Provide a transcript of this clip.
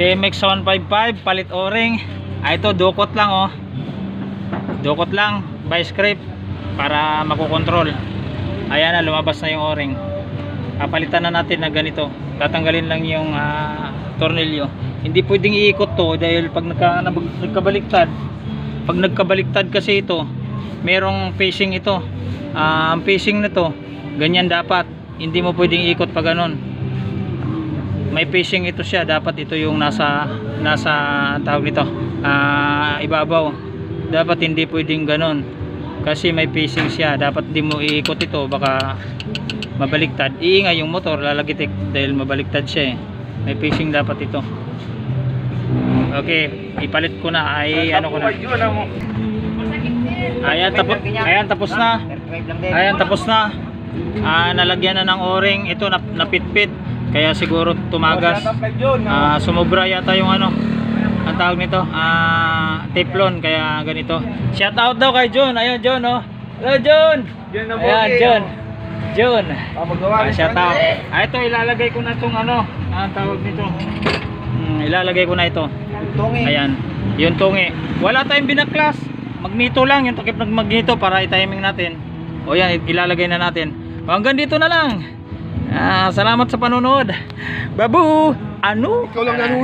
TMX 155 palit o-ring. Ito dukot lang oh. Dukot lang by script para makokontrol. Ayan na, lumabas na yung o-ring. Papalitan na natin na ganito. Tatanggalin lang yung tornilyo. Hindi pwedeng iikot to dahil pag nagkabaliktad, pag nagkabaliktad kasi ito, merong facing ito. Ang facing na to, ganyan dapat. Hindi mo pwedeng iikot pa ganon. May facing ito siya, dapat ito yung nasa tawag nito, ibabaw. Dapat hindi pwedeng ganon. Kasi may facing siya, dapat di mo iikot ito, baka mabaliktad. Iingay yung motor, lalagitik dahil mabaliktad siya eh. May facing dapat ito. Okay, ipalit ko na ay ano ko na. Ayan tapos na. Ayan tapos na. Nalagyan na ng o-ring. Ito napitpit. Kaya siguro tumagas. Sumobra yata yung ano. Ang tawag nito, teflon, kaya ganito. Shout out daw kay John. Ayun John oh. Hello John. Ayan John. Shout out. Ito ilalagay ko na tong ano, ang tawag nito. Ilalagay ko na ito. Ayan, yung tungi. Wala tayong binaklas. Magneto lang, yung takip ng magneto para i-timing natin. O yan, ilalagay na natin. Hanggang dito na lang. Salamat sa panonood. Babu! Ano? Ikaw lang nanonood.